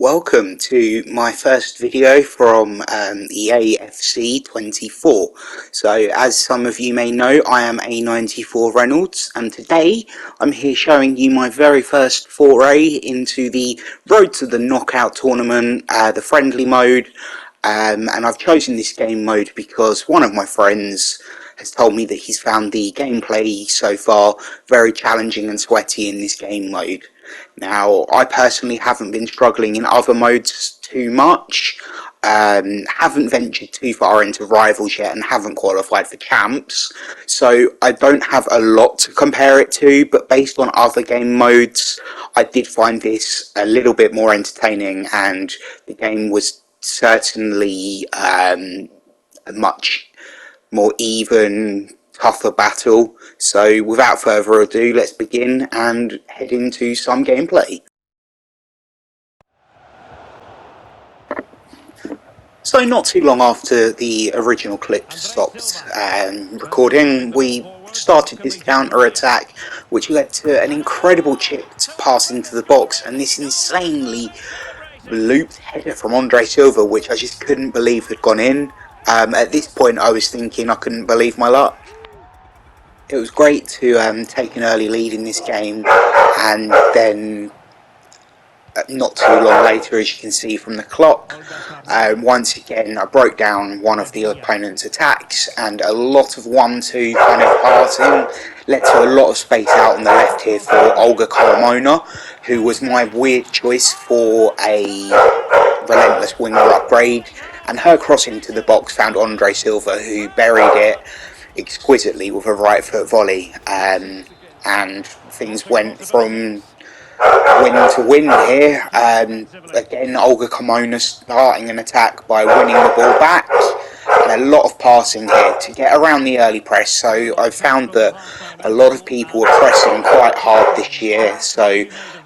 Welcome to my first video from EAFC 24. So as some of you may know, I am a 94 Reynolds, and today I'm here showing you my very first foray into the road to the knockout tournament, the friendly mode. And I've chosen this game mode because one of my friends has told me that he's found the gameplay so far very challenging and sweaty in this game mode. Now, I personally haven't been struggling in other modes too much, haven't ventured too far into rivals yet and haven't qualified for champs, so I don't have a lot to compare it to, but based on other game modes, I did find this a little bit more entertaining, and the game was certainly a much more even, tougher battle. So without further ado, let's begin and head into some gameplay. So not too long after the original clip stopped recording, we started this counter-attack, which led to an incredible chipped pass into the box and this insanely looped header from Andre Silva, which I just couldn't believe had gone in. At this point I was thinking I couldn't believe my luck. It was great to take an early lead in this game, and then not too long later, as you can see from the clock, once again I broke down one of the opponent's attacks, and a lot of 1-2 kind of passing led to a lot of space out on the left here for Olga Carmona, who was my weird choice for a relentless winger upgrade, and her cross into the box found Andre Silva, who buried it exquisitely with a right foot volley, and things went from win to win here. Again, Olga Carmona starting an attack by winning the ball back, and a lot of passing here to get around the early press. So I found that a lot of people were pressing quite hard this year, so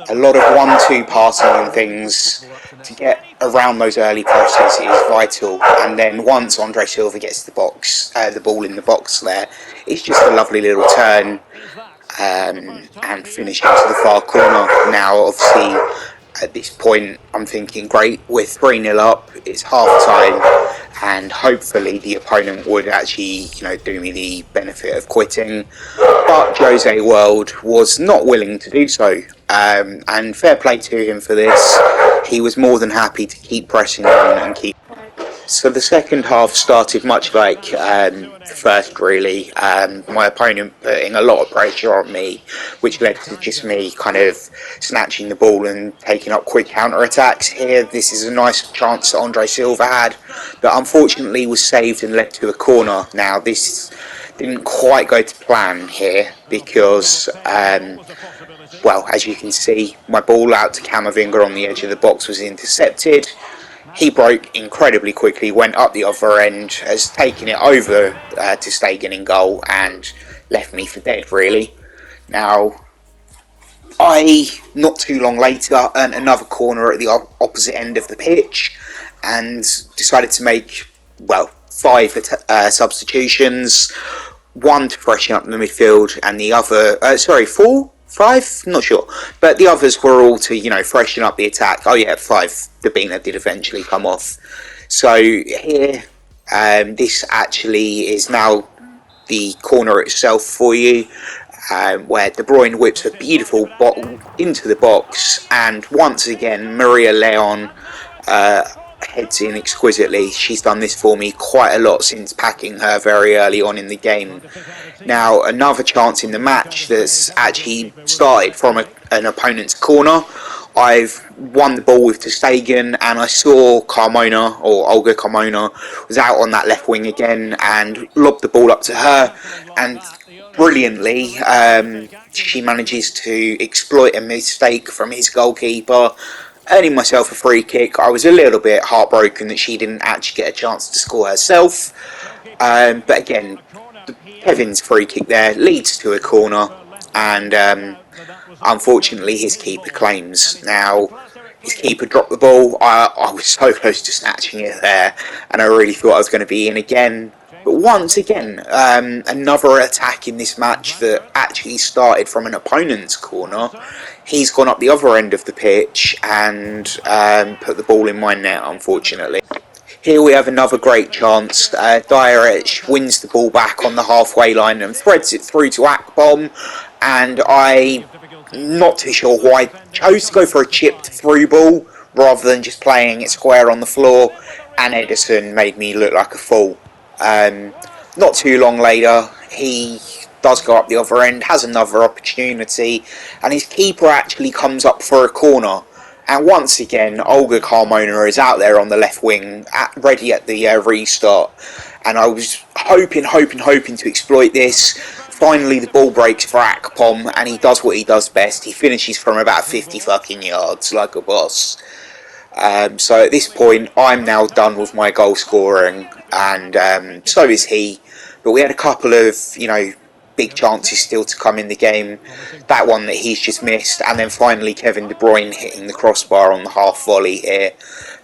a lot of 1-2 passing and things to get around those early presses is vital. And then once Andre Silva gets the ball in the box there, it's just a lovely little turn and finish into the far corner. Now obviously at this point I'm thinking, great, we're 3-0 up, it's half time, and hopefully the opponent would actually, do me the benefit of quitting, but Jose World was not willing to do so, and fair play to him for this. He was more than happy to keep pressing on and keep. So the second half started much like the first, really. My opponent putting a lot of pressure on me, which led to just me kind of snatching the ball and taking up quick counter-attacks. Here, this is a nice chance that Andre Silva had, but unfortunately was saved and led to a corner. Now, this didn't quite go to plan here because, well, as you can see, my ball out to Camavinga on the edge of the box was intercepted. He broke incredibly quickly, went up the other end, has taken it over to Stegen in goal and left me for dead, really. Now, not too long later, earned another corner at the opposite end of the pitch and decided to make, well, 5 substitutions. One to freshen up the midfield and the other, 4? 5? Not sure. But the others were all to, freshen up the attack. Oh yeah, 5. The Beaner did eventually come off. So here, this actually is now the corner itself for you, where De Bruyne whips a beautiful ball into the box, and once again Maria Leon heads in exquisitely. She's done this for me quite a lot since packing her very early on in the game. Now, another chance in the match that's actually started from an opponent's corner. I've won the ball with ter Stegen, and I saw Carmona, or Olga Carmona, was out on that left wing again and lobbed the ball up to her, and brilliantly she manages to exploit a mistake from his goalkeeper, earning myself a free kick. I was a little bit heartbroken that she didn't actually get a chance to score herself, but again, Kevin's free kick there leads to a corner, and unfortunately his keeper claims. Now, his keeper dropped the ball. I was so close to snatching it there, and I really thought I was going to be in again. But once again, another attack in this match that actually started from an opponent's corner. He's gone up the other end of the pitch and put the ball in my net, unfortunately. Here we have another great chance. Dierich wins the ball back on the halfway line and threads it through to Akpom. And I'm not too sure why I chose to go for a chipped through ball rather than just playing it square on the floor. And Edison made me look like a fool. Um, Not too long later, he does go up the other end, has another opportunity, and his keeper actually comes up for a corner. And once again, Olga Carmona is out there on the left wing, ready at the restart. And I was hoping to exploit this. Finally, the ball breaks for Akpom, and he does what he does best. He finishes from about 50 fucking yards, like a boss. So at this point, I'm now done with my goal scoring, and so is he. But we had a couple of, big chances still to come in the game. That one that he's just missed, and then finally Kevin De Bruyne hitting the crossbar on the half volley here.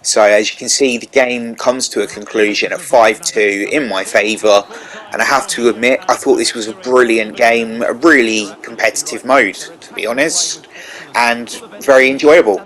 So as you can see, the game comes to a conclusion at 5-2 in my favour, and I have to admit, I thought this was a brilliant game, a really competitive mode, to be honest, and very enjoyable.